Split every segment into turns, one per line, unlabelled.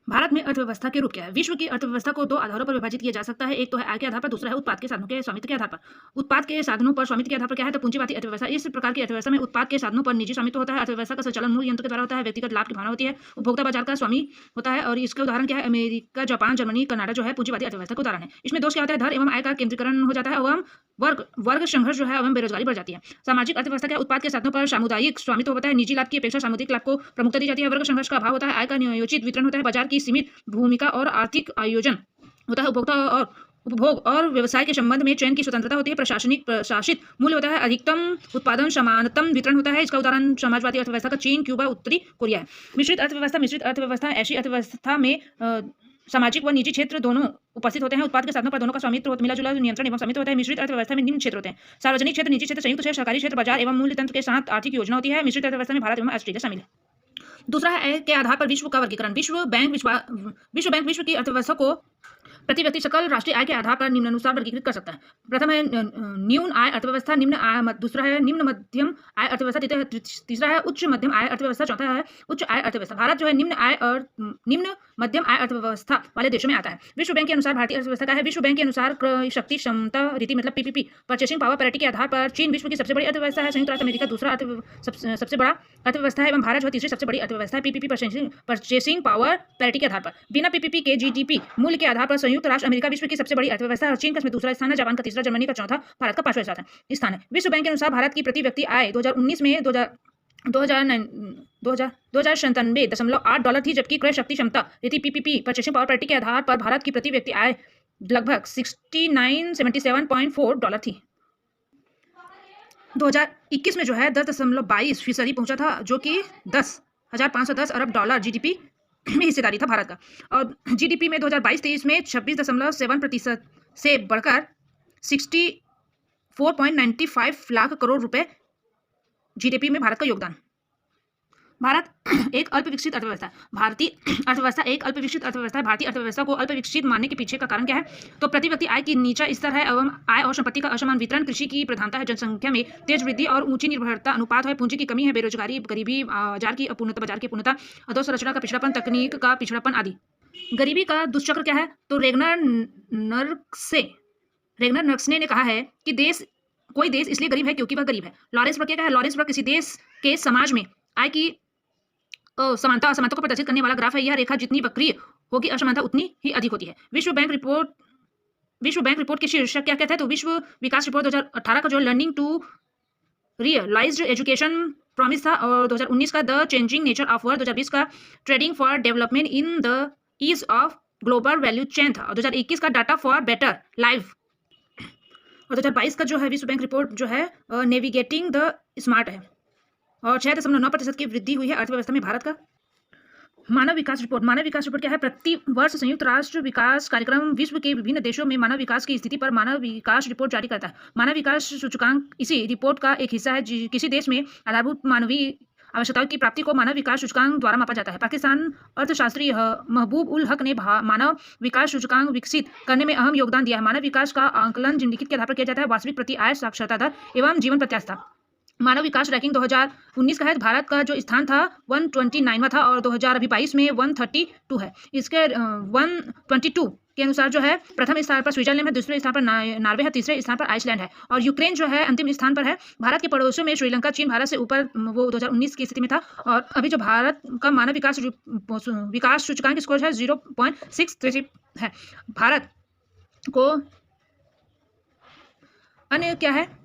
भारत में अर्थव्यवस्था के रूप क्या है? विश्व की अर्थव्यवस्था को दो आधारों पर विभाजित किया जा सकता है। एक तो है आय के आधार पर, दूसरा है उत्पाद के साधनों के स्वामित्व के आधार पर। उत्पाद के साधनों पर स्वामित्व के आधार पर क्या है? तो पूंजीवादी अर्थव्यवस्था। इस प्रकार की अर्थव्यवस्था में उत्पाद के साधनों पर निजी स्वामित्व होता है। अर्थव्यवस्था का संचालन मूल यंत्र के द्वारा होता है। व्यक्तिगत लाभ की भावना होती है। उपभोक्ता बाजार का स्वामी होता है। और इसके उदाहरण क्या है? अमेरिका, जापान, जर्मनी, कनाडा जो है पूंजीवादी अर्थव्यवस्था के उदाहरण है। इसमें दोष क्या होता है? धन एवं आय का केंद्रीकरण हो जाता है एवं वर्ग वर्ग संघर्ष जो है एवं बेरोजगारी बढ़ जाती है। सामाजिक अर्थव्यवस्था क्या? उत्पाद के साधनों पर सामुदायिक स्वामित्व होता है। निजी लाभ की अपेक्षा सामुदायिक लाभ को प्रमुखता दी जाती है। वर्ग संघर्ष का अभाव होता है। आय का नियोजित वितरण होता है। बाजार की सीमित भूमिका और आर्थिक आयोजन होता है। उपभोक्ता और उपभोग और व्यवसाय के संबंध में चयन की स्वतंत्रता होती है। प्रशासित मूल्य होता है। अधिकतम उत्पादन, समानतम वितरण होता है। इसका उदाहरण समाजवादी अर्थव्यवस्था का चीन, क्यूबा, उत्तरी कोरिया है। मिश्रित अर्थव्यवस्था ऐसी अर्थव्यवस्था में सामाजिक व निजी क्षेत्र दोनों उपस्थित होते हैं। उत्पाद के साधनों पर दोनों का स्वामित्व, मिला जुला नियंत्रण एवं स्वामित्व होता है। मिश्रित अर्थव्यवस्था में निम्न क्षेत्र होते हैं: सार्वजनिक क्षेत्र, निजी क्षेत्र, संयुक्त क्षेत्र, सरकारी क्षेत्र, बाजार एवं मूल्य तंत्र के साथ आर्थिक योजना होती है। मिश्रित अर्थव्यवस्था में भारत एवं ऑस्ट्रेलिया शामिल है। दूसरा है आय के आधार पर विश्व का वर्गीकरण। विश्व बैंक विश्व की अर्थव्यवस्था को प्रति व्यक्ति सकल राष्ट्रीय आय के आधार पर निम्नानुसार वर्गीकृत कर सकता है। प्रथम है न्यून आय अर्थव्यवस्था, निम्न आय, दूसरा है निम्न मध्यम आय अर्थव्यवस्था, तीसरा है उच्च मध्यम आय अर्थव्यवस्था, चौथा है उच्च आय अर्थव्यवस्था। भारत जो है निम्न आय और निम्न मध्यम आय अर्थव्यवस्था वाले देशों में आता है। विश्व बैंक के अनुसार भारतीय अर्थव्यवस्था का है। विश्व बैंक के अनुसार क्रय शक्ति क्षमता रीति मतलब पीपीपी, परचेसिंग पावर पैरिटी के आधार पर चीन विश्व की सबसे बड़ी अर्थव्यवस्था है। संयुक्त राज्य अमेरिका दूसरा सबसे बड़ा अर्थव्यवस्था है एवं भारत जो है तीसरी सबसे बड़ी अर्थव्यवस्था है। पीपीपी, परचेसिंग पावर पैरिटी के आधार पर। बिना पीपीपी के जीडीपी मूल्य के आधार पर संयुक्त राष्ट्र अमेरिका विश्व की सबसे बड़ी अर्थव्यवस्था है और चीन का दूसरा स्थान है, जापान का तीसरा, जर्मनी का चौथा, भारत का पांचवा स्थान है। विश्व बैंक के अनुसार भारत की प्रति व्यक्ति आय 2019 में 2097.8 डॉलर थी, जबकि क्रय शक्ति क्षमता रीति पीपीपी, परचेसिंग पावर पैरिटी के आधार पर भारत की प्रति व्यक्ति आय लगभग 6977.4 डॉलर थी। 2021 में जो है 10.22% पहुंचा था, जो कि 10,510 अरब डॉलर जीडीपी में हिस्सेदारी था भारत का। और जीडीपी में 2022-23 में 26.7% से बढ़कर 64.95 लाख करोड़ रुपए जीडीपी में भारत का योगदान। भारत एक अल्पविकसित अर्थव्यवस्था है। भारतीय अर्थव्यवस्था एक अल्पविकसित अर्थव्यवस्था है। भारतीय अर्थव्यवस्था को अल्पविकसित मानने के पीछे का कारण क्या है? तो प्रति व्यक्ति आय की नीचा स्तर है एवं आय और संपत्ति का असमान वितरण, कृषि की प्रधानता है, जनसंख्या में तेज वृद्धि और ऊंची निर्भरता अनुपात है, पूंजी की कमी है, बेरोजगारी, गरीबी, बाजार की अपूर्णता, अधोसंरचना का पिछड़ापन, तकनीक का पिछड़ापन आदि। गरीबी का दुष्चक्र क्या है? तो रेगनर नर्क्से ने कहा है कि कोई देश इसलिए गरीब है क्योंकि वह गरीब है। लॉरेंस वर्क क्या है? लॉरेंस वर्क किसी देश के समाज में आय की असमानता को प्रदर्शित करने वाला ग्राफ है। यह रेखा जितनी वक्रीय होगी, असमानता उतनी ही अधिक होती है। विश्व बैंक रिपोर्ट के शीर्षक क्या कहते हैं? तो विश्व विकास रिपोर्ट 2018 का जो learning to realized education promise था, और 2019 का the changing nature of work, 2020 का trading for development in the age of global value chain था, और 2021 का डाटा फॉर बेटर लाइफ, और 2022 का जो है विश्व बैंक रिपोर्ट जो है नेविगेटिंग द स्मार्ट है। और 6.9% की वृद्धि हुई है अर्थव्यवस्था में भारत का। मानव विकास रिपोर्ट क्या है? प्रति वर्ष संयुक्त राष्ट्र विकास कार्यक्रम विश्व के विभिन्न देशों में मानव विकास की स्थिति पर मानव विकास रिपोर्ट जारी करता है। मानव विकास सूचकांक इसी रिपोर्ट का एक हिस्सा है। किसी देश में आधारभूत मानवीय आवश्यकताओं की प्राप्ति को मानव विकास सूचकांक द्वारा मापा जाता है। पाकिस्तान अर्थशास्त्री महबूब उल हक ने मानव विकास सूचकांक विकसित करने में अहम योगदान दिया है। मानव विकास का आंकलन निम्नलिखित के आधार पर किया जाता है: वास्तविक प्रति आय, साक्षरता दर एवं जीवन प्रत्याशा। मानव विकास रैंकिंग 2019 का है। भारत का जो स्थान था 129वां था और 2022 में 132 है। इसके 122 के अनुसार जो है प्रथम स्थान पर स्विट्जरलैंड है, दूसरे स्थान पर नॉर्वे है, तीसरे स्थान पर आइसलैंड है, और यूक्रेन जो है अंतिम स्थान पर है। भारत के पड़ोसियों में श्रीलंका, चीन भारत से ऊपर वो 2019 की स्थिति में था। और अभी जो भारत का मानव विकास सूचकांक स्कोर है 0.6 है। भारत को अन्य क्या है?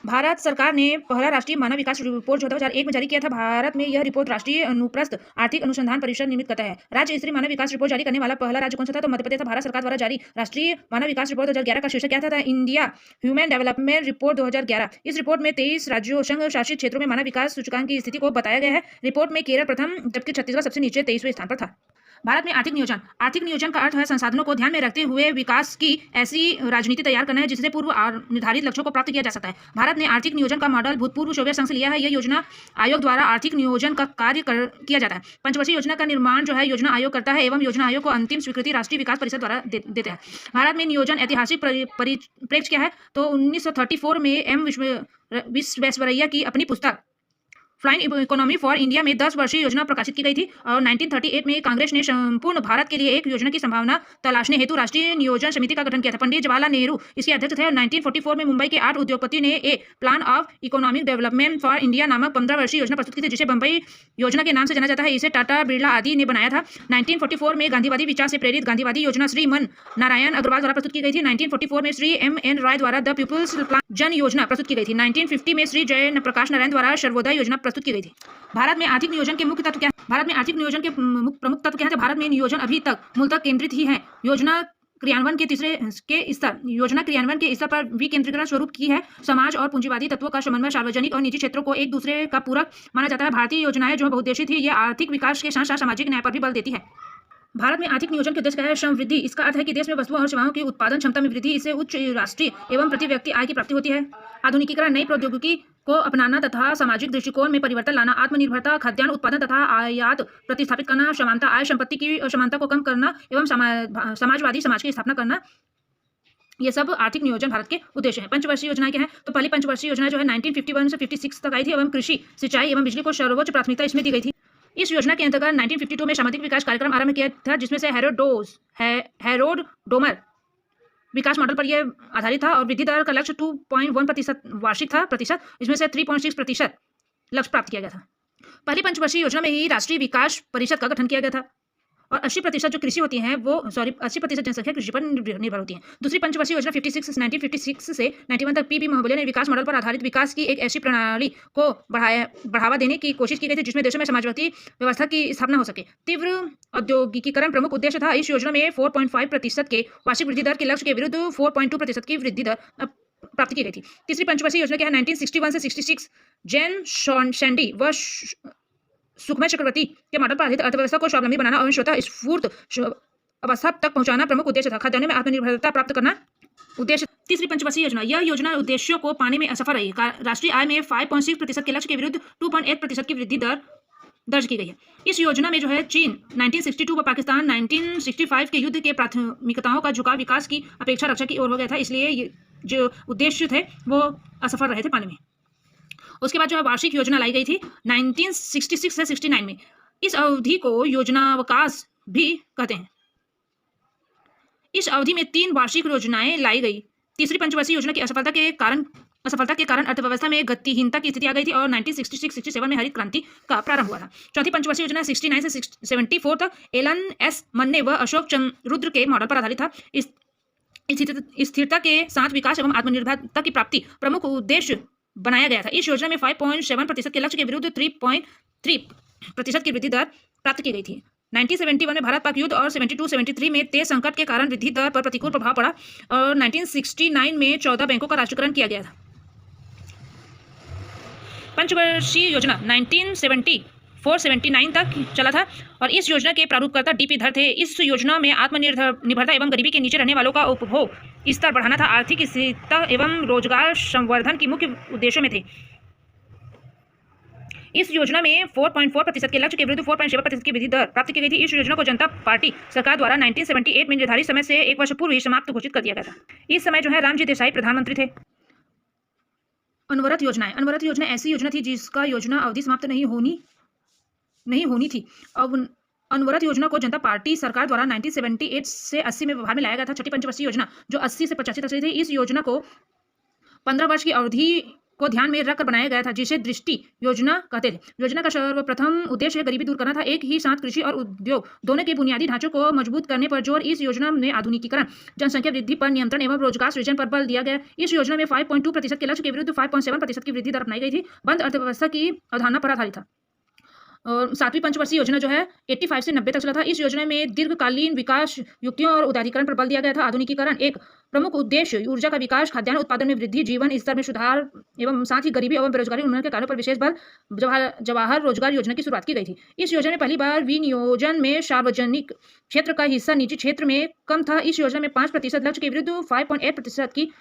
भारत सरकार ने पहला राष्ट्रीय मानव विकास रिपोर्ट जो 2001 में जारी किया था। भारत में यह रिपोर्ट राष्ट्रीय अनुप्रस्थ आर्थिक अनुसंधान परिषद निर्मित करता है। राज्य स्तरीय मानव विकास रिपोर्ट जारी करने वाला पहला राज्य कौन सा था? तो मध्य प्रदेश था। भारत सरकार द्वारा जारी राष्ट्रीय मानव विकास रिपोर्ट 2011 का शीर्षक क्या था? India human development report 2011। इस रिपोर्ट में 23 राज्यों, संघ शासित क्षेत्रों में मानव विकास सूचकांक की स्थिति को बताया गया है। रिपोर्ट में केरल प्रथम, जबकि छत्तीसगढ़ सबसे नीचे 23वें स्थान पर था। भारत में आर्थिक नियोजन का अर्थ है संसाधनों को ध्यान में रखते हुए विकास की ऐसी राजनीति तैयार करना है जिससे पूर्व निर्धारित लक्ष्यों को प्राप्त किया जा सकता है। भारत ने आर्थिक नियोजन का मॉडल भूतपूर्व सोवियत संघ से लिया है। यह योजना आयोग द्वारा आर्थिक नियोजन का कार्य किया जाता है। पंचवर्षीय योजना का निर्माण जो है योजना आयोग करता है एवं योजना आयोग को अंतिम स्वीकृति राष्ट्रीय विकास परिषद द्वारा देते हैं। भारत में नियोजन ऐतिहासिक परिप्रेक्ष्य क्या है? तो 1934 में एम विश्वेश्वरैया की अपनी पुस्तक फ्लाइंग इकोनॉमी फॉर इंडिया में 10 वर्षीय योजना प्रकाशित की गई थी और 1938 में कांग्रेस ने संपूर्ण भारत के लिए एक योजना की संभावना तलाशने हेतु राष्ट्रीय नियोजन समिति का गठन किया था। पंडित जवाहरलाल नेहरू इसके अध्यक्ष थे और 1944 में मुंबई के 8 उद्योगपति ने a plan of economic development for India नामक 15 वर्षीय योजना प्रस्तुत की थी, जिसे बंबई योजना के नाम से जाना जाता है। इसे टाटा, बिरला आदि ने बनाया था। 1944 में गांधीवादी विचार से प्रेरित गांधीवादी योजना श्री मन नारायण अग्रवाल द्वारा प्रस्तुत की गई थी। 1944 में श्री M.N. राय द्वारा द पीपुल्स प्लान जन योजना प्रस्तुत की गई थी। 1950 में श्री जय प्रकाश नारायण द्वारा सर्वोदय योजना प्रस्तुत की गई थी। भारत में आर्थिक नियोजन के मुख्य तत्व क्या है? भारत में आर्थिक नियोजन के प्रमुख तत्व क्या है? भारत में नियोजन अभी तक मूलतः केंद्रित ही है। योजना क्रियान्वयन के स्तर पर विकेंद्रीकरण स्वरूप की है। समाज और पूंजीवादी तत्वों का समन्वय सार्वजनिक और निजी क्षेत्रों को एक दूसरे का पूरक माना जाता है। भारतीय योजनाएं जो बहुउद्देशीय थी, ये आर्थिक विकास के साथ साथ सामाजिक न्याय पर भी बल देती है। भारत में आर्थिक नियोजन के उद्देश्य क्या है? श्रम वृद्धि। इसका अर्थ है कि देश में वस्तुओं और सेवाओं की उत्पादन क्षमता में वृद्धि, इससे उच्च राष्ट्रीय एवं प्रति व्यक्ति आय की प्राप्ति होती है। आधुनिकीकरण, नई प्रौद्योगिकी को अपनाना तथा सामाजिक दृष्टिकोण में परिवर्तन लाना, आत्मनिर्भरता, खाद्यान्न उत्पादन तथा आयात प्रतिस्थापित करना, समानता, आय संपत्ति की असमानता को कम करना एवं समाजवादी समाज की स्थापना करना, ये सब आर्थिक नियोजन भारत के उद्देश्य हैं। पंचवर्षीय योजना क्या है? तो पहली पंचवर्षीय योजना जो है 1951 से 56 तक आई थी एवं कृषि, सिंचाई एवं बिजली को सर्वोच्च प्राथमिकता इसमें दी गई थी। इस योजना के अंतर्गत 1952 में सामाजिक विकास कार्यक्रम आरंभ किया था, जिसमें से हैरोड डोमर विकास मॉडल पर यह आधारित था और वृद्धि दर का लक्ष्य 2.1% वार्षिक था प्रतिशत, इसमें से 3.6% लक्ष्य प्राप्त किया गया था। पहली पंचवर्षीय योजना में ही राष्ट्रीय विकास परिषद का गठन किया गया था और 80% जो कृषि होती हैं वो 80% जनसंख्या कृषि पर निर्भर होती है। दूसरी पंचवर्षीय योजना 1956 से 91 तक पीबी महाबले ने विकास मॉडल पर आधारित विकास की एक ऐसी प्रणाली को बढ़ावा देने की कोशिश की गई थी जिसमें देशों में समाजवादी व्यवस्था की स्थापना हो सके। तीव्र औद्योगिकीकरण प्रमुख उद्देश्य था। इस योजना में 4.5% के वार्षिक वृद्धि दर के लक्ष्य के विरुद्ध 4.2% की वृद्धि दर प्राप्त की गई थी। तीसरी पंचवर्षीय योजना क्या है? 1961 से 66 जैन सैंडी व सुखमय चक्रवर्ती के मॉडल पर आधारित अर्थव्यवस्था को स्वावलंबी बनाना और स्वतः स्फूर्त अवस्था तक पहुंचाना प्रमुख उद्देश्य था। खाद्यान्नों में आत्मनिर्भरता प्राप्त करना उद्देश्य। तीसरी पंचवर्षीय योजना, यह योजना उद्देश्यों को पाने में असफल रही। राष्ट्रीय आय में 5.6% के लक्ष्य के विरुद्ध 2.8% की वृद्धि दर दर्ज की गई है। इस योजना में जो है चीन 1962 व पाकिस्तान 1965 के युद्ध के प्राथमिकताओं का झुकाव विकास की अपेक्षा रक्षा की ओर हो गया था, इसलिए जो उद्देश्य थे वो असफल रहे थे पाने में। उसके बाद जो है वार्षिक योजना लाई गई थी 1966 से 69 में। इस अवधि को योजनावकाश भी कहते हैं। इस अवधि में 3 वार्षिक योजनाएं लाई गई। तीसरी पंचवर्षीय योजना की असफलता के कारण अर्थव्यवस्था में गतिहीनता की स्थिति आ गई थी और 1966-67 में हरित क्रांति का प्रारंभ हुआ था। चौथी पंचवर्षीय योजना 69 से 74 तक एलन एस मन्ने व अशोक चंद्रुद्र के मॉडल पर आधारित था। स्थिरता के साथ विकास एवं आत्मनिर्भरता की प्राप्ति प्रमुख उद्देश्य बनाया गया था। इस योजना में 5.7% के लक्ष्य के विरुद्ध 3.3% की वृद्धि दर प्राप्त की गई थी। 1971 में भारत पाक युद्ध और 72-73 में तेज संकट के कारण वृद्धि दर पर प्रतिकूल प्रभाव पड़ा और 1969 में 14 बैंकों का राष्ट्रीयकरण किया गया था। पंचवर्षीय योजना 1974-79 तक चला था और इस योजना के प्रारूपकर्ता डीपी धर थे। इस योजना में आत्मनिर्भरता एवं गरीबी के नीचे रहने वालों का उपभोग स्तर बढ़ाना था। आर्थिक स्थिरता एवं रोजगार संवर्धन की मुख्य उद्देश्यों में थे। इस योजना में 4.4% के लक्ष्य के विरुद्ध 4.7% की वृद्धि दर प्राप्त की गई थी। इस योजना को जनता पार्टी सरकार द्वारा 1978 में निर्धारित समय से 1 वर्ष पूर्व ही समाप्त घोषित कर दिया गया था। इस समय जो है रामजी देसाई प्रधानमंत्री थे। अनवरत योजना ऐसी योजना थी जिसका योजना अवधि समाप्त नहीं होनी थी। अब अनवरत योजना को जनता पार्टी सरकार द्वारा 1978 से 80 में व्यवहार में लाया गया था। छठी पंचवर्षीय योजना जो 80 से 85 तक चली थी। इस योजना को 15 वर्ष की अवधि को ध्यान में रखकर बनाया गया था, जिसे दृष्टि योजना कहते थे। योजना का सर्वप्रथम उद्देश्य गरीबी दूर करना था। एक ही साथ कृषि और उद्योग दोनों के बुनियादी ढांचों को मजबूत करने पर जोर। इस योजना में आधुनिकीकरण, जनसंख्या वृद्धि पर नियंत्रण एवं रोजगार सृजन पर बल दिया गया। इस योजना में 5.2% के लक्ष्य के विरुद्ध 5.7% की वृद्धि दर अपनाई गई थी। बंद अर्थव्यवस्था की अवधारणा पर आधारित था। और सातवीं पंचवर्षीय योजना जो है 85 से 90 तक चला था। इस योजना में दीर्घकालीन विकास युक्तियों और उदारीकरण पर बल दिया गया था। आधुनिकीकरण एक प्रमुख उद्देश्य ऊर्जा का विकास, खाद्यान्न उत्पादन में वृद्धि, जीवन स्तर में सुधार एवं साथ ही गरीबी एवं बेरोजगारी उन्मूलन के कार्यों पर विशेष बल। जवाहर रोजगार योजना की शुरुआत की गई थी। इस योजना में पहली बार विनियोजन में सार्वजनिक क्षेत्र का हिस्सा निजी क्षेत्र में कम था। इस योजना में 5% लक्ष्य के विरुद्ध 5.8% की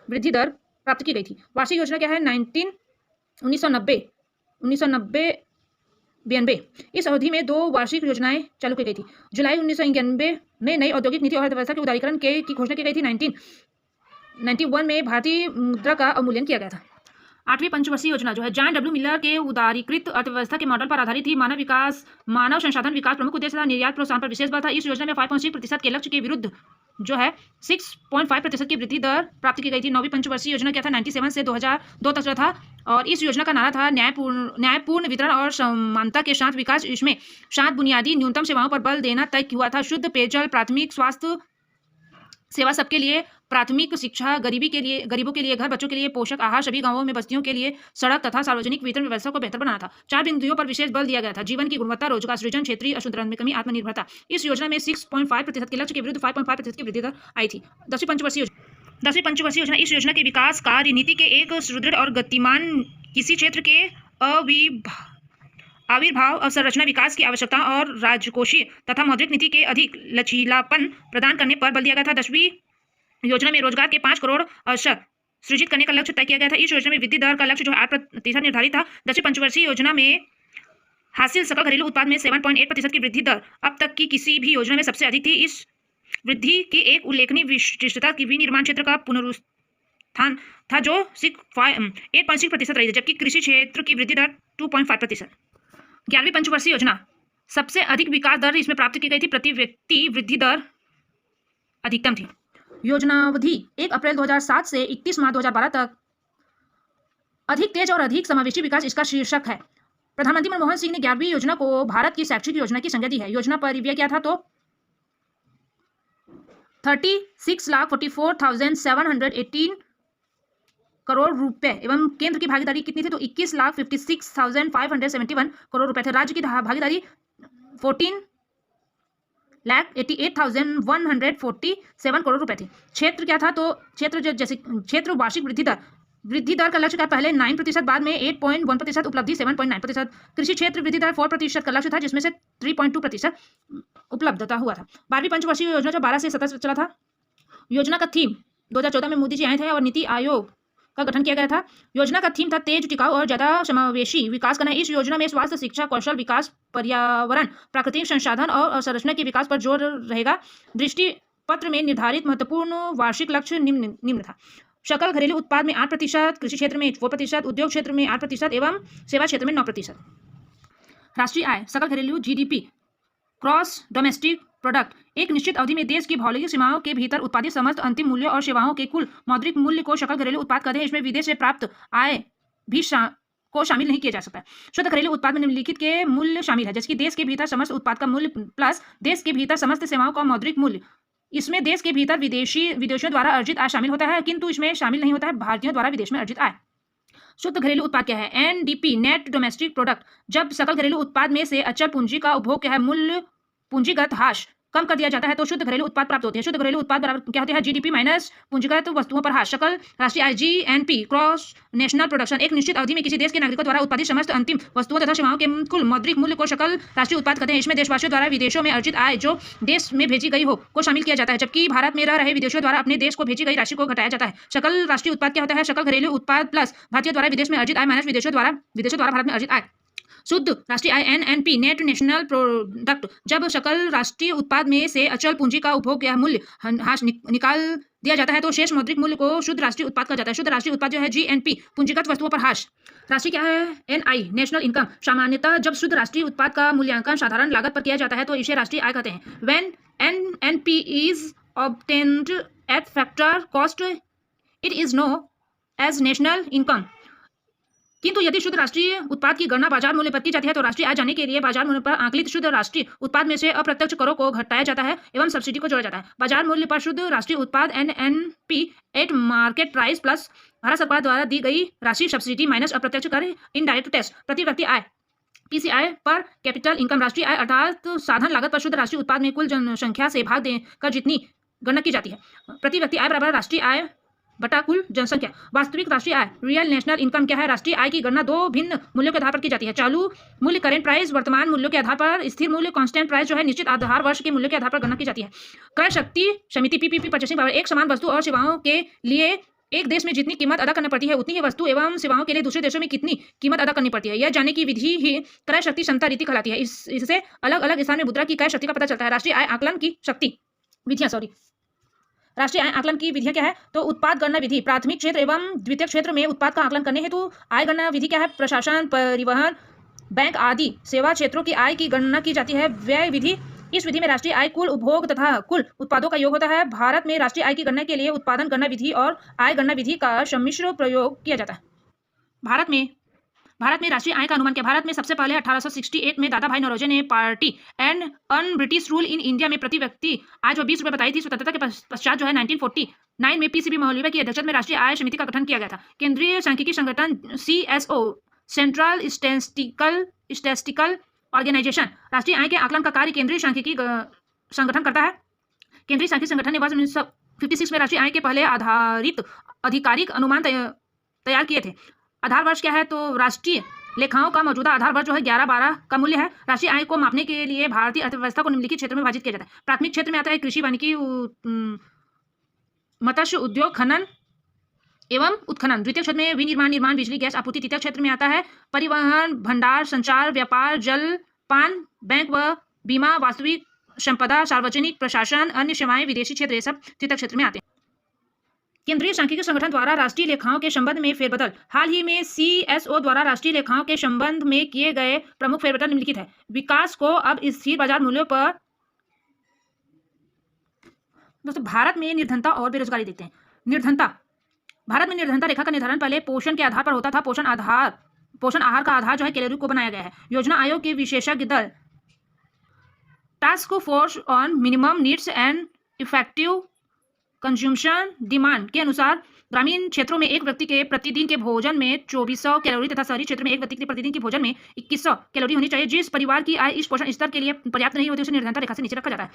वृद्धि दर प्राप्त की गई थी। वार्षिक योजना क्या है? 1992 इस अवधि में 2 वार्षिक योजनाएं चालू की गई थी। जुलाई 1991 में नई औद्योगिक नीति और अर्थव्यवस्था के उदारीकरण की घोषणा की गई थी। 1991 में भारतीय मुद्रा का अवमूल्यन किया गया था। 8वीं पंचवर्षीय योजना जो है जॉन डब्ल्यू मिलर के उदारीकृत अर्थव्यवस्था के मॉडल पर आधारित थी। मानव संसाधन विकास प्रमुख उद्देश्य था। निर्यात प्रोत्साहन पर विशेष बल था। इस योजना में 5.6% के लक्ष्य के विरुद्ध जो है 6.5% की वृद्धि दर प्राप्त की गई थी। 9वीं पंचवर्षीय योजना क्या था? 97 से 2002 तक था और इस योजना का नारा था न्यायपूर्ण वितरण और समानता के साथ विकास। इसमें 7 बुनियादी न्यूनतम सेवाओं पर बल देना तय हुआ था। शुद्ध पेयजल, प्राथमिक स्वास्थ्य सेवा सबके लिए, प्राथमिक शिक्षा, गरीबों के लिए घर, बच्चों के लिए पोषक आहार, सभी गांवों में बस्तियों के लिए सड़क तथा सार्वजनिक वितरण व्यवस्था को बेहतर बनाना था। 4 बिंदुओं पर विशेष बल दिया गया था। जीवन की गुणवत्ता, रोजगार सृजन, क्षेत्रीय असंतुलन में कमी, आत्मनिर्भरता। इस योजना में 6.5% के लक्ष्य के विरुद्ध 5.5% की वृद्धि दर आई थी। 10वीं पंचवर्षीय योजना इस योजना के विकास कार्य नीति के एक सुदृढ़ और गतिमान किसी क्षेत्र के आविर्भाव, अवसंरचना विकास की आवश्यकता और राजकोषीय तथा मौद्रिक नीति के अधिक लचीलापन प्रदान करने पर बल दिया गया था। 10वीं योजना में रोजगार के 5 करोड़ अवसर सृजित करने का लक्ष्य तय किया गया था। इस योजना में वृद्धि दर का लक्ष्य जो 8% निर्धारित था। 10वीं पंचवर्षीय योजना में हासिल सकल घरेलू उत्पाद में 7.8% की वृद्धि दर अब तक की किसी भी योजना में सबसे अधिक थी। इस वृद्धि की एक उल्लेखनीय विशिष्टता की विनिर्माण क्षेत्र का पुनरुत्थान था जो 8.6% रही थी, जबकि कृषि क्षेत्र की वृद्धि दर 2.5%। 11वीं पंचवर्षीय योजना सबसे अधिक विकास दर इसमें प्राप्त की गई थी। प्रति व्यक्ति वृद्धि दर अधिकतम थी। योजनावधि 1 अप्रैल 2007 से 31 मार्च 2012 तक। अधिक तेज और अधिक समावेशी विकास इसका शीर्षक है। प्रधानमंत्री मनमोहन सिंह ने 11वीं योजना को भारत की शैक्षिक योजना की संज्ञा दी है। योजना पर रिव्यू क्या था? तो 36,44,718 करोड़ रुपए एवं केंद्र की भागीदारी कितनी थी? तो 21,56,571 करोड़ रुपए थे। राज्य की भागीदारी 14,88,147 करोड़ रुपए थी। क्षेत्र क्या था? तो क्षेत्र वार्षिक वृद्धि दर का लक्ष्य का पहले 9%, बाद में 8.1%, उपलब्धि 7.9%। कृषि क्षेत्र वृद्धि दर 4% का लक्ष्य था, जिसमें से 3.2% उपलब्धता हुआ था। 12वीं पंचवर्षीय योजना जो 12 से 17 चला था। योजना का थीम 2014 में मोदी जी आए थे और नीति आयोग का गठन किया गया था। योजना का थीम था तेज, टिकाऊ और ज्यादा समावेशी विकास करना। इस योजना में स्वास्थ्य, शिक्षा, कौशल विकास, पर्यावरण, प्राकृतिक संसाधन और अवसंरचना के विकास पर जोर रहेगा। दृष्टि पत्र में निर्धारित महत्वपूर्ण वार्षिक लक्ष्य निम्न था। सकल घरेलू उत्पाद में 8%, कृषि क्षेत्र में 4%, उद्योग क्षेत्र में 8% एवं सेवा क्षेत्र में 9%। राष्ट्रीय आय, सकल घरेलू GDP, क्रॉस डोमेस्टिक प्रोडक्ट, एक निश्चित अवधि में देश की भौगोलिक सीमाओं के भीतर उत्पादित समस्त अंतिम मूल्य और सेवाओं के कुल मौद्रिक मूल्य को सकल घरेलू उत्पाद कहते हैं। इसमें विदेश से प्राप्त आय भी को शामिल नहीं किया जा सकता। शुद्ध घरेलू उत्पाद में निम्नलिखित के मूल्य शामिल है, जैसे कि देश के भीतर समस्त उत्पाद का मूल्य प्लस देश के भीतर समस्त सेवाओं का मौद्रिक मूल्य। इसमें देश के भीतर विदेशियों द्वारा अर्जित आय शामिल होता है, किंतु इसमें शामिल नहीं होता है भारतीयों द्वारा विदेश में अर्जित आय। शुद्ध घरेलू उत्पाद क्या है? NDP, net domestic product. जब सकल घरेलू उत्पाद में से अचल पूंजी का उपभोग क्या है, मूल्य पूंजीगत हाश कम कर दिया जाता है तो शुद्ध घरेलू उत्पाद प्राप्त होते हैं। शुद्ध घरेलू उत्पाद बराबर क्या होते हैं? GDP माइनस पूंजीगत वस्तुओं पर हाश। सकल राष्ट्रीय आय GNP, क्रॉस नेशनल प्रोडक्शन, एक निश्चित अवधि में किसी देश के नागरिकों द्वारा उत्पादित समस्त अंतिम वस्तुओं तथा सेवाओं के कुल मौद्रिक मूल्य को सकल राष्ट्रीय उत्पाद कहते हैं। इसमें देशवासियों द्वारा विदेशों में अर्जित आय जो देश में भेजी गई हो को शामिल किया जाता है, जबकि भारत में रह रहे विदेशियों द्वारा अपने देश को भेजी गई राशि को घटाया जाता है। सकल राष्ट्रीय उत्पाद क्या होता है? सकल घरेलू उत्पाद प्लस भारतीयों द्वारा विदेश में अर्जित आय माइनस विदेशों द्वारा भारत में अर्जित आय। शुद्ध राष्ट्रीय आय NNP, नेट नेशनल प्रोडक्ट। जब सकल राष्ट्रीय उत्पाद में से अचल पूंजी का उपभोग या मूल्य हाश निकाल दिया जाता है तो शेष मौद्रिक मूल्य को शुद्ध राष्ट्रीय उत्पाद कहा जाता है। शुद्ध राष्ट्रीय उत्पाद जो है GNP, पूंजीगत वस्तुओं पर हाश। राष्ट्रीय क्या है? NI, national income. सामान्यतः जब शुद्ध राष्ट्रीय उत्पाद का मूल्यांकन साधारण लागत पर किया जाता है तो इसे राष्ट्रीय आय कहते हैं। When NNP is obtained at factor cost, it is known as national income। किंतु यदि शुद्ध राष्ट्रीय उत्पाद की गणना बाजार मूल्य पर की जाती है तो राष्ट्रीय आय जाने के लिए बाजार मूल्य पर आंकलित शुद्ध राष्ट्रीय उत्पाद में से अप्रत्यक्ष करों को घटाया जाता है एवं सब्सिडी को जोड़ा जाता है। बाजार मूल्य पर शुद्ध राष्ट्रीय उत्पाद NNP eight market price plus Bharat सरकार द्वारा दी गई राशि सब्सिडी माइनस अप्रत्यक्ष कर इनडायरेक्ट टैक्स। प्रति व्यक्ति आय PCI पर कैपिटल इनकम। राष्ट्रीय आय अर्थात साधन लागत पर शुद्ध राष्ट्रीय उत्पाद में कुल जनसंख्या से भाग देकर जितनी गणना की जाती है। प्रति व्यक्ति आय बराबर राष्ट्रीय आय बटा कुल जनसंख्या। वास्तविक राष्ट्रीय आय रियल नेशनल इनकम क्या है? राष्ट्रीय आय की गणना 2 भिन्न मूल्यों के आधार पर की जाती है। चालू मूल्य करेंट प्राइस वर्तमान मूल्यों के आधार पर, स्थिर मूल्य कांस्टेंट प्राइस जो है निश्चित आधार वर्ष के मूल्य के आधार पर गणना की जाती है। क्रय शक्ति समिति PPP परचेसिंग पावर, एक समान वस्तु और सेवाओं के लिए एक देश में जितनी कीमत अदा करनी पड़ती है उतनी ही वस्तु एवं सेवाओं के लिए दूसरे देशों में कितनी कीमत अदा करनी पड़ती है, यह जानने की विधि ही क्रय शक्ति क्षमता रीति कहलाती है। इससे अलग अलग स्थान में मुद्रा की क्रय शक्ति का पता चलता है। राष्ट्रीय आय आकलन की शक्ति विधियां राष्ट्रीय आय आकलन की विधियां क्या है? तो उत्पाद गणना विधि प्राथमिक क्षेत्र एवं द्वितीय क्षेत्र में उत्पाद का आकलन करने हेतु आय गणना विधि क्या है? प्रशासन, परिवहन, बैंक आदि सेवा क्षेत्रों की आय की गणना की जाती है। व्यय विधि, इस विधि में राष्ट्रीय आय, कुल उपभोग तथा कुल उत्पादों का योग होता है। भारत में राष्ट्रीय आय की गणना के लिए उत्पादन गणना विधि और आय गणना विधि का सम्मिश्र प्रयोग किया जाता है। भारत में राष्ट्रीय आय का अनुमान क्या? भारत में सबसे पहले 1868 में दादा भाई नौरोजी ने party and un British rule in India में प्रति व्यक्ति आय जो 20 रुपये बताई थी। स्वतंत्रता के पश्चात जो है 1949 में पीसीबी मौलवी की अध्यक्षता में राष्ट्रीय आय समिति का गठन किया गया था। केंद्रीय सांख्यिकी संगठन CSO सेंट्रल स्टैटिस्टिकल ऑर्गेनाइजेशन राष्ट्रीय आय के आकलन का कार्य केंद्रीय सांख्यिकी संगठन करता है। केंद्रीय सांख्यिकी संगठन ने वर्ष 1956 में राष्ट्रीय आय के पहले आधारित आधिकारिक अनुमान तैयार किए थे। आधार वर्ष क्या है? तो राष्ट्रीय लेखाओं का मौजूदा आधार वर्ष जो है 11-12 का मूल्य है। राष्ट्रीय आय को मापने के लिए भारतीय अर्थव्यवस्था को निम्नलिखित क्षेत्र में विभाजित किया जाता है। प्राथमिक क्षेत्र में आता है कृषि, वानिकी, मत्स्य उद्योग, खनन एवं उत्खनन। द्वितीय क्षेत्र में विनिर्माण, निर्माण, बिजली, गैस आपूर्ति। तृतीय क्षेत्र में आता है परिवहन, भंडार, संचार, व्यापार, जल, पान, बैंक व बीमा, वास्तविक संपदा, सार्वजनिक प्रशासन, अन्य सेवाएं, विदेशी क्षेत्र, ये सब तृतीय क्षेत्र में आते हैं। केंद्रीय सांख्यिकी संगठन द्वारा राष्ट्रीय लेखाओं के संबंध में फेरबदल। हाल ही में CSO द्वारा राष्ट्रीय लेखाओं के संबंध में किए गए प्रमुख फेरबदल निम्नलिखित है। विकास को अब स्थिर बाजार मूल्यों पर। दोस्तों, भारत में निर्धनता और बेरोजगारी देखते हैं। निर्धनता, भारत में निर्धनता रेखा का निर्धारण पहले पोषण के आधार पर होता था। पोषण आहार का आधार जो है कैलोरी को बनाया गया है। योजना आयोग के विशेषज्ञ दल task force on minimum needs and effective consumption demand के अनुसार ग्रामीण क्षेत्रों में एक व्यक्ति के प्रतिदिन के भोजन में 2400 कैलोरी तथा शहरी क्षेत्र में एक व्यक्ति के प्रतिदिन के भोजन में 2100 कैलोरी होनी चाहिए। जिस परिवार की आय इस पोषण स्तर के लिए पर्याप्त नहीं होती उसे निर्धनता रेखा से नीचे रखा जाता है।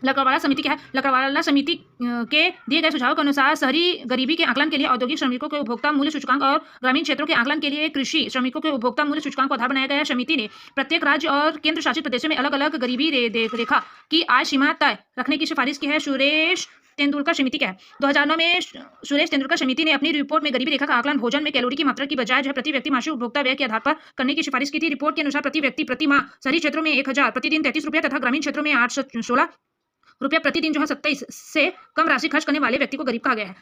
लकड़वाला समिति क्या है? लकड़वाला समिति के दिए गए सुझाव के अनुसार शहरी गरीबी के आकलन के लिए औद्योगिक श्रमिकों के उपभोक्ता मूल्य सूचकांक और ग्रामीण क्षेत्रों के आकलन के लिए कृषि श्रमिकों के उपभोक्ता मूल्य सूचकांक को आधार बनाया गया है। समिति ने प्रत्येक राज्य और केंद्र शासित प्रदेशों में अलग अलग गरीबी रेखा की आय सीमा तय रखने की सिफारिश की है। सुरेश तेंदुलकर समिति क्या है? 2009 में सुरेश तेंदुलकर समिति ने अपनी रिपोर्ट में गरीबी रेखा का आकलन भोजन में कैलोरी की मात्रा की बजाय जो है प्रति व्यक्ति मासिक उपभोक्ता व्यय के आधार पर करने की सिफारिश की थी। रिपोर्ट के अनुसार प्रति व्यक्ति प्रति माह शहरी क्षेत्रों में 1000 प्रतिदिन 33 रुपया तथा ग्रामीण क्षेत्रों में 816 रुपया प्रतिदिन जो है 27 से कम राशि खर्च करने वाले व्यक्ति को गरीब कहा गया है।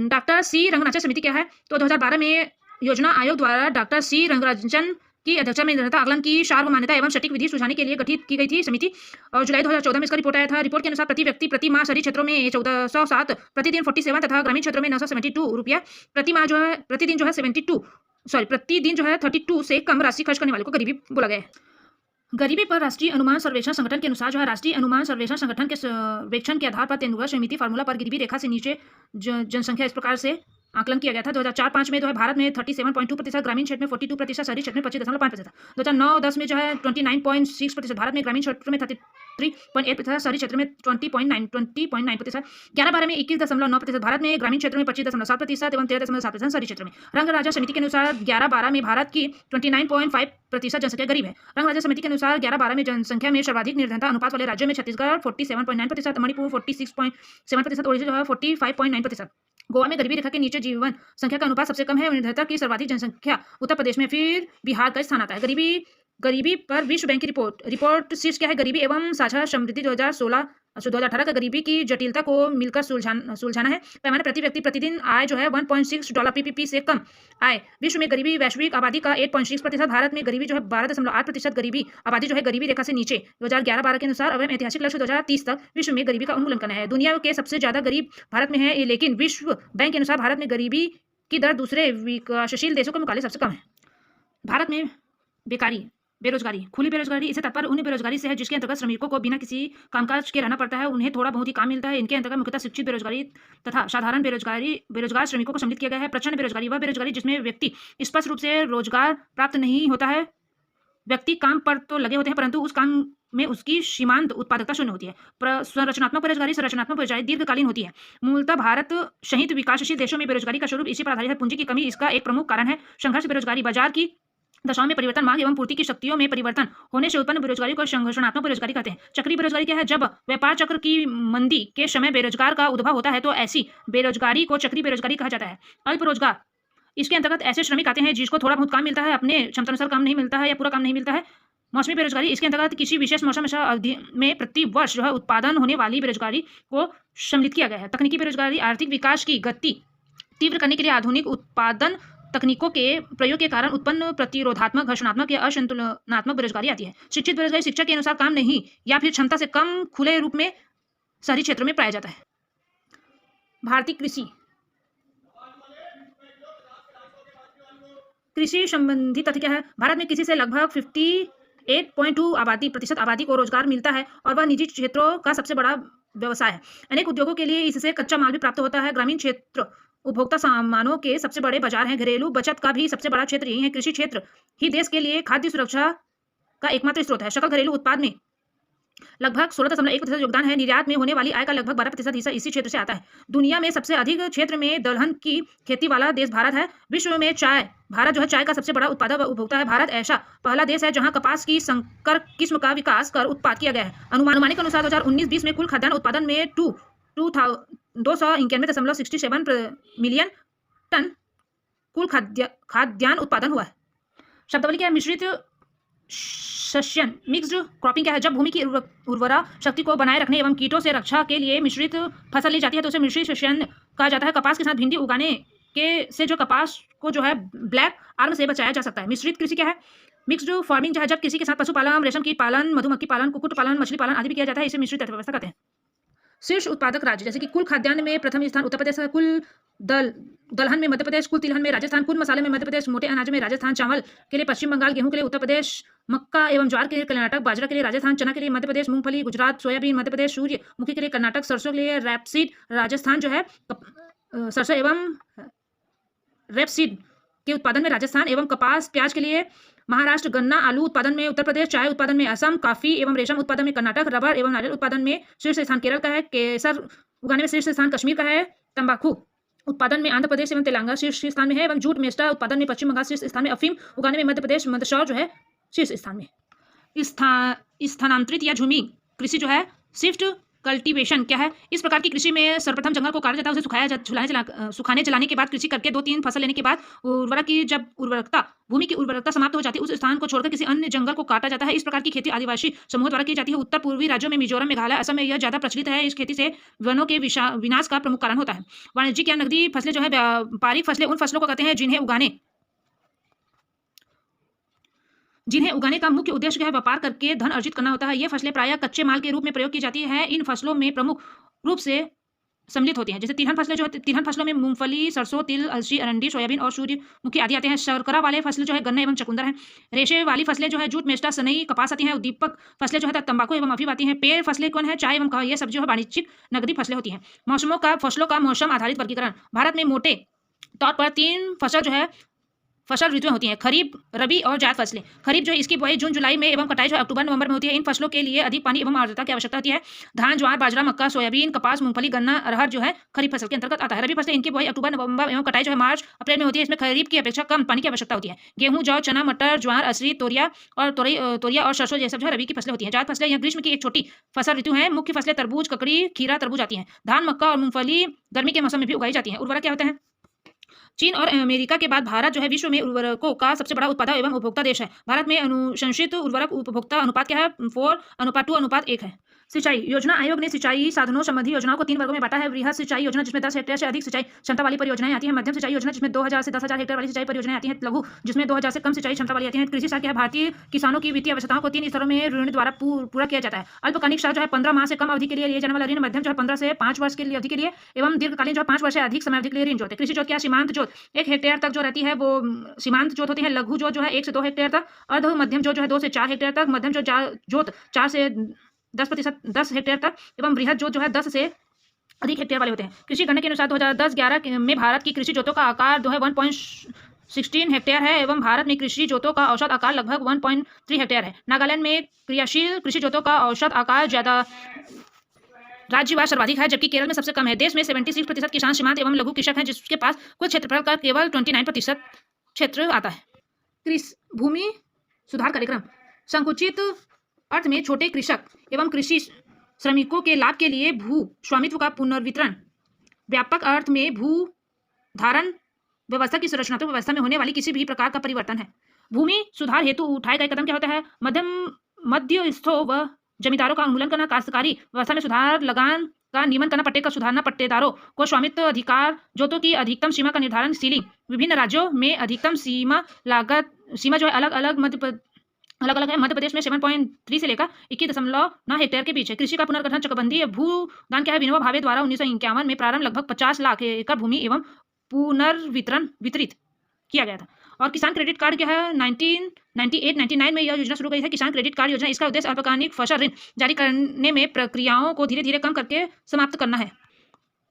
डॉक्टर C रंगनाथन समिति क्या है? तो 2012 में योजना आयोग द्वारा डॉक्टर C रंगराजन की अध्यक्षता में निर्धनता आकलन की सार्वभौम मान्यता एवं सटीक विधि सुझाने के लिए गठित की गई थी समिति। और जुलाई 2014 में इसका रिपोर्ट आया था। रिपोर्ट के अनुसार प्रति व्यक्ति प्रति माह शहरी क्षेत्रों में 1407 प्रतिदिन 47 तथा ग्रामीण क्षेत्रों में 972 रुपया प्रति माह जो है प्रतिदिन जो है 32 से कम राशि खर्च करने वाले को गरीबी बोला गया है। गरीबी पर राष्ट्रीय अनुमान सर्वेक्षण संगठन के अनुसार जो है राष्ट्रीय अनुमान सर्वेक्षण संगठन के सर्वेक्षण के आधार पर तेंदुलकर समिति फार्मूला पर गरीबी रेखा से नीचे जनसंख्या इस प्रकार से आकलन किया गया था। 2004-05 में जो है भारत में 37.2%, ग्रामीण क्षेत्र में 42%, शहरी क्षेत्र में 25.5%। 2009-10 में जो है 29.6%, भारत में ग्रामीण क्षेत्र में 33.8%, शहरी क्षेत्र में 20.9%। 11-12 में 21.9%, भारत में ग्रामीण क्षेत्र में 25.7% एवं 13.7% शहरी क्षेत्र में। रंगराजा समिति के अनुसार 11-12 में भारत की 29.5% जनसंख्या गरीब है। रंगराजा समिति के अनुसार 11-12 में जनसंख्या में सर्वाधिक निर्धनता अनुपात वाले राज्यों में छत्तीसगढ़ 47.9%, मणिपुर 46.7%, ओडिशा जो है 45.9%। गोवा में गरीबी रेखा के नीचे जीवन संख्या का अनुपात सबसे कम है। निर्धनता की सर्वाधिक जनसंख्या उत्तर प्रदेश में, फिर बिहार का स्थान आता है। गरीबी पर विश्व बैंक की रिपोर्ट शीर्ष क्या है? गरीबी एवं साझा समृद्धि 2018 का गरीबी की जटिलता को मिलकर सुलझाना है। पैमाना प्रति व्यक्ति प्रतिदिन आय जो है $1.6 PPP से कम आय। विश्व में गरीबी वैश्विक आबादी का 8.6%, भारत में गरीबी जो है 12.8% गरीबी आबादी जो है गरीबी रेखा से नीचे। 2011-12 के अनुसार एवं ऐतिहासिक लक्ष्य 2030 तक विश्व में गरीबी का उन्मूलन करना है। दुनिया के सबसे ज्यादा गरीब भारत में है, लेकिन विश्व बैंक के अनुसार भारत में गरीबी की दर दूसरे विकासशील देशों के मुकाबले सबसे कम है। भारत में बेरोजगारी, खुली बेरोजगारी, इसे तात्पर्य उन बेरोजगारी से है जिसके अंतर्गत श्रमिकों को बिना किसी कामकाज के रहना पड़ता है, उन्हें थोड़ा बहुत ही काम मिलता है। इनके अंतर्गत मुख्यतः शिक्षित बेरोजगारी तथा साधारण बेरोजगार श्रमिकों को सम्मिलित किया गया है। प्रचंड बेरोजगारी, वह बेरोजगारी जिसमें व्यक्ति स्पष्ट रूप से रोजगार प्राप्त नहीं होता है। व्यक्ति काम पर तो लगे होते हैं परंतु उस काम में उसकी सीमांत उत्पादकता शून्य होती है। संरचनात्मक बेरोजगारी दीर्घकालीन होती है। मूलतः भारत सहित विकासशील देशों में बेरोजगारी का स्वरूप इसी पर आधारित है। पूंजी की कमी इसका एक प्रमुख कारण है। संघर्ष बेरोजगारी, बाजार की दशाओं में परिवर्तन, मांग एवं पूर्ति की शक्तियों में परिवर्तन होने से उत्पन्न बेरोजगारी को संघर्षणात्मक बेरोजगारी कहते हैं। चक्रीय बेरोजगारी क्या है? जब व्यापार चक्र की मंदी के समय बेरोजगार का उद्भव होता है तो ऐसी बेरोजगारी को चक्रीय बेरोजगारी कहा जाता है। इसके अंतर्गत ऐसे श्रमिक आते हैं जिसको थोड़ा बहुत काम मिलता है, अपने क्षमतानुसार काम नहीं मिलता है या पूरा काम नहीं मिलता है। मौसमी बेरोजगारी, इसके अंतर्गत किसी विशेष मौसम या अवधि में प्रति वर्ष जो है उत्पादन होने वाली बेरोजगारी को सम्मिलित किया गया है। तकनीकी बेरोजगारी, आर्थिक विकास की गति तीव्र करने के लिए आधुनिक उत्पादन तकनीकों के प्रयोग के कारण उत्पन्न प्रतिरोधात्मक, घर्षणात्मक या असंतुलनात्मक बेरोजगारी आती है। शिक्षित बेरोजगारी, शिक्षा के अनुसार काम नहीं या फिर क्षमता से कम खुले रूप में शहरी क्षेत्रों में पाया जाता है। भारतीय कृषि, कृषि संबंधी तथ्य क्या है? भारत में कृषि से लगभग 58.2 प्रतिशत आबादी को रोजगार मिलता है और वह निजी क्षेत्रों का सबसे बड़ा व्यवसाय है। अनेक उद्योगों के लिए इससे कच्चा माल भी प्राप्त होता है। ग्रामीण क्षेत्र उपभोक्ता सामानों के सबसे बड़े बाजार हैं। घरेलू बचत का भी सबसे बड़ा क्षेत्र यही है। कृषि क्षेत्र ही देश के लिए खाद्य सुरक्षा का एकमात्र स्रोत है। सकल घरेलू उत्पाद में लगभग 16.1% योगदान है। निर्यात में होने वाली आय का लगभग 12% हिस्सा इसी क्षेत्र से आता है। दुनिया में सबसे अधिक क्षेत्र में दलहन की खेती वाला देश भारत है। विश्व में भारत जो है चाय का सबसे बड़ा उत्पादक व उपभोक्ता है। भारत ऐसा पहला देश है जहां कपास की संकर किस्म का विकास कर उत्पाद किया गया है। अनुमानिक अनुसार 2019-20 में कुल खाद्यान्न उत्पादन में 291.67 मिलियन टन कुल खाद्यान्न उत्पादन हुआ है। शब्दावली क्या है? मिश्रित सस्यन, मिक्स्ड क्रॉपिंग क्या है? जब भूमि की उर्वरा शक्ति को बनाए रखने एवं कीटों से रक्षा के लिए मिश्रित फसल ली जाती है तो उसे मिश्रित सस्यन कहा जाता है। कपास के साथ भिंडी उगाने के से जो कपास को जो है ब्लैक आर्म से बचाया जा सकता है। मिश्रित कृषि क्या है? मिक्स्ड फार्मिंग जो है जब किसी के साथ पशुपालन, रेशम कीट पालन, मधुमक्खी पालन, कुक्कुट पालन, मछली पालन आदि भी किया जाता है, इसे मिश्रित अर्थव्यवस्था कहते हैं। शीर्ष उत्पादक राज्य, जैसे कि कुल खाद्यान्न में प्रथम स्थान उत्तर प्रदेश है, कुल दलहन में मध्य प्रदेश, कुल तिलहन में राजस्थान, कुल मसाले में मध्य प्रदेश, मोटे अनाज में राजस्थान, चावल के लिए पश्चिम बंगाल, गेहूं के लिए उत्तर प्रदेश, मक्का एवं ज्वार के लिए कर्नाटक, बाजरा के लिए राजस्थान, चना के लिए मध्य प्रदेश, मूंगफली गुजरात, सोयाबीन मध्य प्रदेश, सूर्यमुखी के लिए कर्नाटक, सरसों के लिए रैपसीड राजस्थान जो है सरसों एवं रेपसीड के उत्पादन में राजस्थान एवं कपास प्याज के लिए महाराष्ट्र, गन्ना आलू उत्पादन में उत्तर प्रदेश, चाय उत्पादन में असम, कॉफी एवं रेशम उत्पादन में कर्नाटक, रबर एवं नारियल उत्पादन में शीर्ष स्थान केरल का है, केसर उगाने में शीर्ष स्थान कश्मीर का है, तंबाकू उत्पादन में आंध्र प्रदेश एवं तेलंगाना शीर्ष स्थान में है एवं जूट मेस्टा उत्पादन में पश्चिम बंगाल शीर्ष स्थान में, अफीम उगाने में मध्य प्रदेश, मंदसौर जो है शीर्ष स्थान में। स्थानांतरित या झूमी कृषि जो है शिफ्ट कल्टीवेशन क्या है? इस प्रकार की कृषि में सर्वप्रथम जंगल को काटा जाता है, उसे सुखाने जलाने के बाद कृषि करके 2-3 फसल लेने के बाद भूमि की उर्वरकता समाप्त हो जाती है उस स्थान को छोड़कर किसी अन्य जंगल को काटा जाता है। इस प्रकार की खेती आदिवासी समूहों द्वारा की जाती है। उत्तर पूर्वी राज्यों में मिजोरम, मेघालय, असम में यह ज्यादा प्रचलित है। इस खेती से वनों के विनाश का प्रमुख कारण होता है। वाणिज्यिक या नकदी फसलें जो है व्यापारिक फसलें उन फसलों को कहते हैं जिन्हें उगाने का मुख्य उद्देश्य है व्यापार करके धन अर्जित करना होता है। ये फसलें प्रायः कच्चे माल के रूप में प्रयोग की जाती है। इन फसलों में प्रमुख रूप से सम्मिलित होती हैं। जैसे तिलहन फसलें जो है, तिलहन फसलों में मूंगफली, सरसों, तिल, अलसी, अरंडी, सोयाबीन और सूर्यमुखी आदि आते हैं। शर्करा वाले फसलें जो है गन्ना एवं चकुंदर हैं। रेशे वाली फसलें जो है जूट, मेस्टा, सनई, कपास आती हैं। उद्दीपक फसलें जो है तंबाकू एवं अफीम आती हैं। पेड़ फसलें कौन है? चाय एवं ये सब जो है वाणिज्यिक नकदी फसलें होती हैं। फसलों का मौसम आधारित वर्गीकरण, भारत में मोटे तौर पर 3 फसल ऋतुएं होती हैं, खरीफ, रबी और जायद फसलें। खरीफ जो है इसकी बुआई जून जुलाई में एवं कटाई जो अक्टूबर नवंबर में होती है। इन फसलों के लिए अधिक पानी एवं आर्द्रता की आवश्यकता होती है। धान, ज्वार, बाजरा, मक्का, सोयाबीन, कपास, मूंगफली, गन्ना, अरहर जो है खरीफ फसल के अंतर्गत आता है। रबी फसलें इनकी बुआई अक्टूबर नवंबर एवं कटाई जो है मार्च अप्रैल में होती है। इसमें खरीफ की अपेक्षा कम पानी की आवश्यकता होती है। गेहूं, जौ, चना, मटर, ज्वार, असरी, तोरिया और सरसों ये सब जो है रबी की फसलें होती हैं। जायद फसलें यह ग्रीष्म की एक छोटी फसल ऋतु है। मुख्य फसलें तरबूज, ककड़ी, खीरा, तरबूज आती हैं। धान, मक्का और मूंगफली गर्मी के मौसम में भी उगाई जाती हैं। उर्वरक क्या होते हैं? चीन और अमेरिका के बाद भारत जो है विश्व में उर्वरकों का सबसे बड़ा उत्पादक एवं उपभोक्ता देश है। भारत में अनुशंसित उर्वरक उपभोक्ता अनुपात क्या है? 4:2:1 है। सिंचाई योजना आयोग ने सिंचाई साधनों संबंधी योजनाओं को 3 वर्गों में बांटा है। वृहद सिंचाई योजना जिसमें 10 हेक्टेयर से अधिक सिंचाई क्षमता वाली परियोजनाएं आती हैं। मध्यम सिंचाई योजना जिसमें 2000 से 10,000 हेक्टेयर वाली सिंचाई परियोजनाएं आती हैं। लघु जिसमें 2000 से कम सिंचाई क्षमता वाली आती हैं। कृषि साख भारतीय किसानों की वित्तीय आवश्यकताओं को 3 स्तरों में ऋण द्वारा पूरा किया जाता है। अल्पकालिक साख जो है 15 माह से कम अवधि के लिए जाने वाला ऋण, मध्यम जो है 15 से 5 वर्ष की अवधि के लिए एवं दीर्घकालीन जो है 5 वर्ष से अधिक समय अवधि के लिए ऋण जोत। कृषि जोत क्या? सीमांत जोत 1 हेक्टेयर तक जो रहती है वो सीमांत जोत होती है। लघु जोत जो है 1 से 2 हेक्टेयर तक, अर्ध मध्यम जोत जो है 2 से 4 हेक्टेयर तक, मध्यम जोत 4 से 10 हेक्टेयर तक एवं बृहद जोत जो है 10 से अधिक हेक्टेयर वाले होते हैं। कृषि गणना के अनुसार 2010-11 में भारत की कृषि जोतों का आकार जो है 1.16 हेक्टेयर है एवं भारत में कृषि जोतों का औसत आकार लगभग 1.3 हेक्टेयर है। नागालैंड में क्रियाशील कृषि जोतों का औसत आकार ज्यादा राज्यवार सर्वाधिक है जबकि केरल में सबसे कम है। देश में 76% किसान सीमांत एवं लघु कृषक हैं जिसके पास कुल क्षेत्रफल का केवल 29% क्षेत्र आता है। भूमि सुधार कार्यक्रम संकुचित अर्थ में छोटे कृषक एवं कृषि श्रमिकों के लाभ के लिए भू स्वामित्व का पुनर्वितरण, व्यापक अर्थ में भू धारण व्यवस्था की संरचनात्मक व्यवस्था में होने वाली किसी भी प्रकार का परिवर्तन है। भूमि सुधार हेतु उठाए गए कदम क्या होता है? मध्यस्थों व जमींदारों का उन्मूलन करना, काश्तकारी व्यवस्था में सुधार, लगान का नियमन करना, पट्टे का सुधारना, पट्टेदारों को स्वामित्व अधिकार, जोतों की अधिकतम सीमा का निर्धारण, सीलिंग, विभिन्न राज्यों में अधिकतम सीमा लागत सीमा जो है अलग अलग है। मध्य प्रदेश में 7.3 से लेकर 21.9 हेक्टेयर के बीच है। कृषि का पुनर्गठन, चकबंदी, भूदान क्या है? विनोबा भावे द्वारा 1951 में प्रारंभ लगभग 50 लाख एकड़ भूमि एवं वितरित किया गया था। और किसान क्रेडिट कार्ड क्या है? 1998-99 में यह योजना शुरू की है, किसान क्रेडिट कार्ड योजना। इसका उद्देश्य अल्पकालिक फसल ऋण जारी करने में प्रक्रियाओं को धीरे धीरे कम करके समाप्त करना है।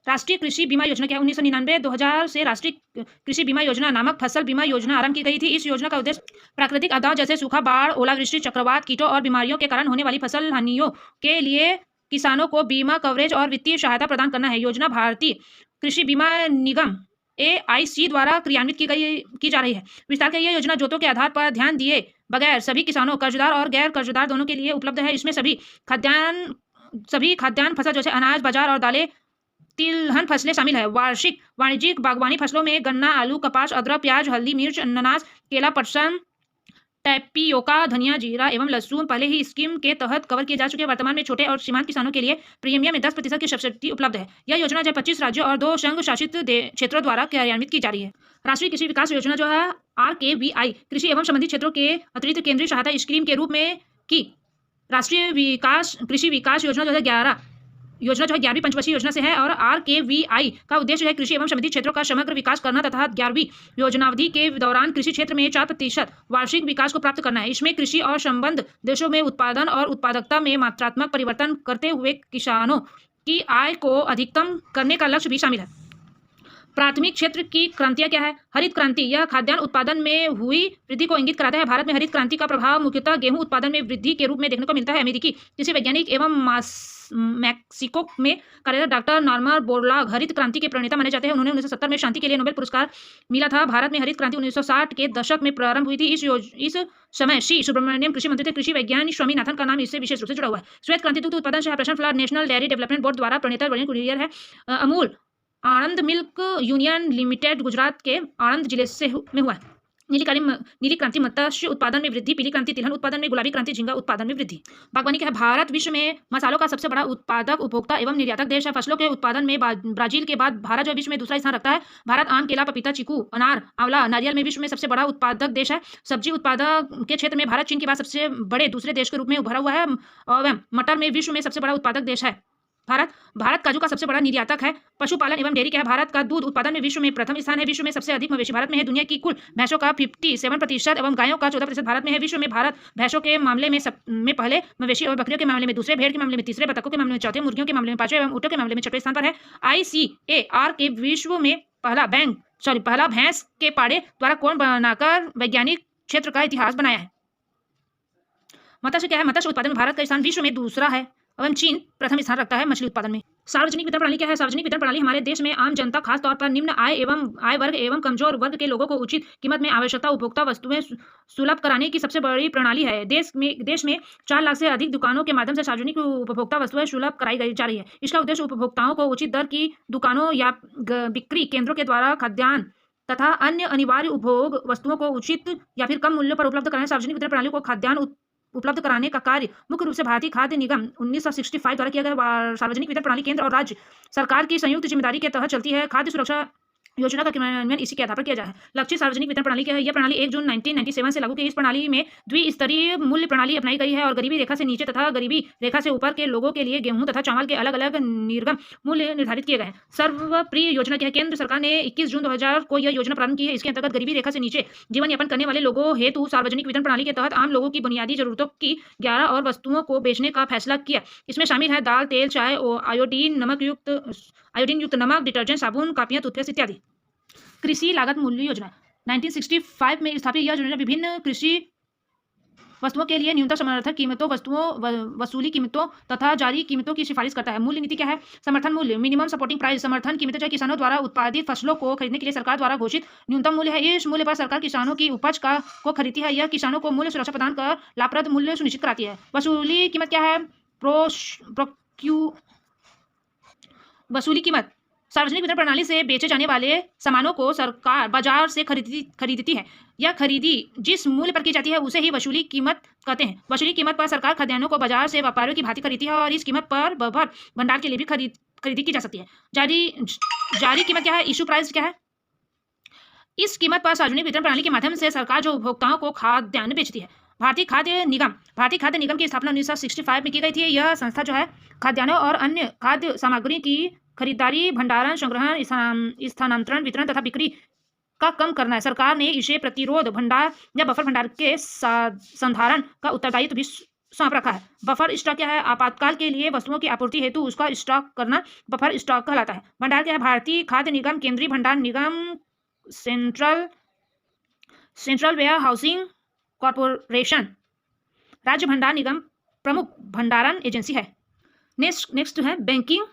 राष्ट्रीय कृषि बीमा योजना क्या है? 1999-2000 से राष्ट्रीय कृषि बीमा योजना नामक फसल बीमा योजना आरंभ की गई थी। इस योजना का उद्देश्य प्राकृतिक आपदाओं जैसे सूखा, बाढ़, ओलावृष्टि, चक्रवात, कीटों और बीमारियों के कारण होने वाली फसल हानियों के लिए किसानों को बीमा कवरेज और वित्तीय सहायता प्रदान करना है। योजना भारतीय कृषि बीमा निगम AIC द्वारा क्रियान्वित की जा रही है। विस्तार के यह योजना जोतों के आधार पर ध्यान दिए बगैर सभी किसानों, कर्जदार और गैर कर्जदार दोनों के लिए उपलब्ध है। इसमें सभी खाद्यान्न फसल जैसे अनाज, बाजार और दालें, तिलहन फसलें शामिल है। वार्षिक वाणिज्यिक बागवानी फसलों में गन्ना, आलू, कपास, अदरक, प्याज, हल्दी, मिर्च, अनानास, केला, पटसन, टैपियोका, धनिया, जीरा एवं लहसुन पहले ही स्कीम के तहत कवर किए जा चुके हैं। वर्तमान में छोटे और सीमांत किसानों के लिए प्रीमियम में 10% की सब्सिडी उपलब्ध है। यह योजना जो 25 राज्यों और 2 संघ शासित क्षेत्रों द्वारा कार्यान्वित की जा रही है। राष्ट्रीय कृषि विकास योजना जो है RKVI कृषि एवं संबंधित क्षेत्रों के अतिरिक्त केंद्रीय सहायता स्कीम के रूप में की राष्ट्रीय कृषि विकास योजना 11वीं पंचवर्षीय योजना से है। और RKVI का उद्देश्य है कृषि एवं संबंधित क्षेत्रों का समग्र विकास करना तथा 11वीं योजनावधि के दौरान कृषि क्षेत्र में 4% वार्षिक विकास को प्राप्त करना है। इसमें कृषि और संबद्ध देशों में उत्पादन और उत्पादकता में मात्रात्मक परिवर्तन करते हुए किसानों की आय को अधिकतम करने का लक्ष्य भी शामिल है। प्राथमिक क्षेत्र की क्रांतियां क्या है? हरित क्रांति, यह खाद्यान्न उत्पादन में हुई वृद्धि को इंगित कराता है। भारत में हरित क्रांति का प्रभाव मुख्यतः गेहूं उत्पादन में वृद्धि के रूप में देखने को मिलता है। अमेरिकी कृषि वैज्ञानिक एवं मैक्सिको में कार्यरत डॉक्टर नॉर्मन बोरलॉग हरित क्रांति के प्रणेता माने जाते हैं। उन्होंने 1970 में शांति के लिए नोबेल पुरस्कार मिला था। भारत में हरित क्रांति 1960 के दशक में प्रारंभ हुई थी। इस समय श्री सुब्रमण्यम कृषि मंत्री थे। कृषि वैज्ञानिक स्वामीनाथन का नाम इससे विशेष रूप से जुड़ा हुआ है। श्वेत क्रांति दुग्ध उत्पादन से प्रशन flower national dairy development board द्वारा प्रणेता वर्णन कुरियर है। Amul Anand milk union limited Gujarat के आणंद जिले में हुआ है। नीली क्रांति मत्स्य उत्पादन में वृद्धि, पीली क्रांति तिलहन उत्पादन में, गुलाबी क्रांति झींगा उत्पादन में वृद्धि। बागवानी क्या है? भारत विश्व में मसालों का सबसे बड़ा उत्पादक, उपभोक्ता एवं निर्यातक देश है। फसलों के उत्पादन में ब्राजील के बाद भारत जो विश्व में दूसरा स्थान रखता है। भारत आम, केला, पपीता, चीकू, अनार, आंवला, नारियल में विश्व में सबसे बड़ा उत्पादक देश है। सब्जी उत्पादक के क्षेत्र में भारत चीन के बाद सबसे बड़े दूसरे देश के रूप में उभरा हुआ है। और मटर में विश्व में सबसे बड़ा उत्पादक देश है। भारत काजू का सबसे बड़ा निर्यातक है। पशुपालन एवं डेयरी क्या है? भारत का दूध उत्पादन में विश्व में प्रथम स्थान है। विश्व में सबसे अधिक मवेशी भारत में है। दुनिया की कुल भैंसों का 57% एवं गायों का 14% भारत में है। विश्व में भारत भैंसों के मामले में पहले, मवेशी और बकरियों के मामले में दूसरे, भेड़ के मामले में तीसरे, बतखों के मामले में चौथे, मुर्गियों के मामले में पांचवें एवं ऊँटों के मामले में छठवें स्थान पर है। ICAR के विश्व में पहला भैंस के पाड़े द्वारा कोण बनाकर वैज्ञानिक क्षेत्र का इतिहास बनाया है। मत्स्य क्या है? मत्स्य उत्पादन में भारत का स्थान विश्व में दूसरा है एवं चीन प्रथम स्थान रखता है। मछली उत्पादन में सार्वजनिक वितरण प्रणाली क्या है? सार्वजनिक वितरण प्रणाली हमारे देश में आम जनता, खास तौर पर निम्न आय वर्ग एवं कमजोर वर्ग के लोगों को उचित कीमत में आवश्यकता उपभोक्ता वस्तुएं सुलभ कराने की सबसे बड़ी प्रणाली है। देश में 4 लाख से अधिक दुकानों के माध्यम से सार्वजनिक उपभोक्ता वस्तुएं सुलभ कराई जा रही है। इसका उद्देश्य उपभोक्ताओं को उचित दर की दुकानों या बिक्री केंद्रों के द्वारा खाद्यान्न तथा अन्य अनिवार्य उपभोग वस्तुओं को उचित या फिर कम मूल्य पर उपलब्ध कराने। सार्वजनिक वितरण प्रणाली को खाद्यान्न उपलब्ध कराने का कार्य मुख्य रूप से भारतीय खाद्य निगम 1965 द्वारा किया गया। सार्वजनिक वितरण प्रणाली केंद्र और राज्य सरकार की संयुक्त जिम्मेदारी के तहत चलती है। खाद्य सुरक्षा योजना का क्रियान्वयन इसी के आधार पर किया जाए। लक्षित सार्वजनिक वितरण प्रणाली क्या है? यह प्रणाली 1 जून 1997 से लागू की। इस प्रणाली में द्विस्तरीय मूल्य प्रणाली अपनाई गई है और गरीबी रेखा से नीचे तथा गरीबी रेखा से ऊपर के लोगों के लिए गेहूं तथा चावल के अलग अलग निर्गम मूल्य निर्धारित किए गए हैं। सर्वप्रिय योजना क्या है? केंद्र सरकार ने 21 जून 2000 को यह योजना प्रारंभ की है। इसके अंतर्गत गरीबी रेखा से नीचे जीवन यापन करने वाले लोगों हेतु सार्वजनिक वितरण प्रणाली के तहत आम लोगों की बुनियादी जरूरतों की 11 और वस्तुओं को बेचने का फैसला किया। इसमें शामिल है दाल, तेल, चाय, आयोडीन युक्त नमक, डिटर्जेंट, साबुन, कापियां, टूथपेस्ट इत्यादि। कृषि लागत मूल्य योजना 1965 में स्थापित यह योजना विभिन्न कृषि वस्तुओं के लिए न्यूनतम समर्थन कीमतों, वसूली कीमतों तथा जारी कीमतों की सिफारिश करता है। मूल्य नीति क्या है? समर्थन मूल्य, मिनिमम सपोर्टिंग प्राइस, समर्थन कीमतें जो किसानों द्वारा उत्पादित फसलों को खरीदने के लिए सरकार द्वारा घोषित न्यूनतम मूल्य है। इस मूल्य पर सरकार किसानों की उपज को खरीदती है। यह किसानों को मूल्य सुरक्षा प्रदान कर लाभप्रद मूल्य सुनिश्चित कराती है। वसूली कीमत क्या है? वसूली कीमत सार्वजनिक वितरण प्रणाली से बेचे जाने वाले सामानों को सरकार बाजार से खरीदती है। यह खरीदी जिस मूल्य पर की जाती है उसे ही वसूली कीमत कहते हैं। वसूली कीमत पर सरकार खाद्यान्नों को बाजार से व्यापारियों की भांति खरीदती है और इस कीमत पर बफर भंडार के लिए भी खरीदी की जा सकती है। जारी कीमत क्या है? इशू प्राइस क्या है? इस कीमत पर सार्वजनिक वितरण प्रणाली के माध्यम से सरकार जो उपभोक्ताओं को खाद्यान्न बेचती है। भारतीय खाद्य निगम की स्थापना 1965 में की गई थी। यह संस्था जो है खाद्यान्नों और अन्य खाद्य सामग्री की खरीदारी, भंडारण, संग्रहण, स्थानांतरण, वितरण तथा बिक्री का कम करना है। सरकार ने इसे प्रतिरोध भंडार या बफर भंडार के संधारण का उत्तरदायित्व भी सौंप रखा है। बफर स्टॉक क्या है? आपातकाल के लिए वस्तुओं की आपूर्ति हेतु उसका स्टॉक करना बफर स्टॉक कहलाता है। भंडार क्या है? भारतीय खाद्य निगम, केंद्रीय भंडार निगम, सेंट्रल वेयर हाउसिंग कॉर्पोरेशन, राज्य भंडार निगम प्रमुख भंडारण एजेंसी है। नेक्स्ट है बैंकिंग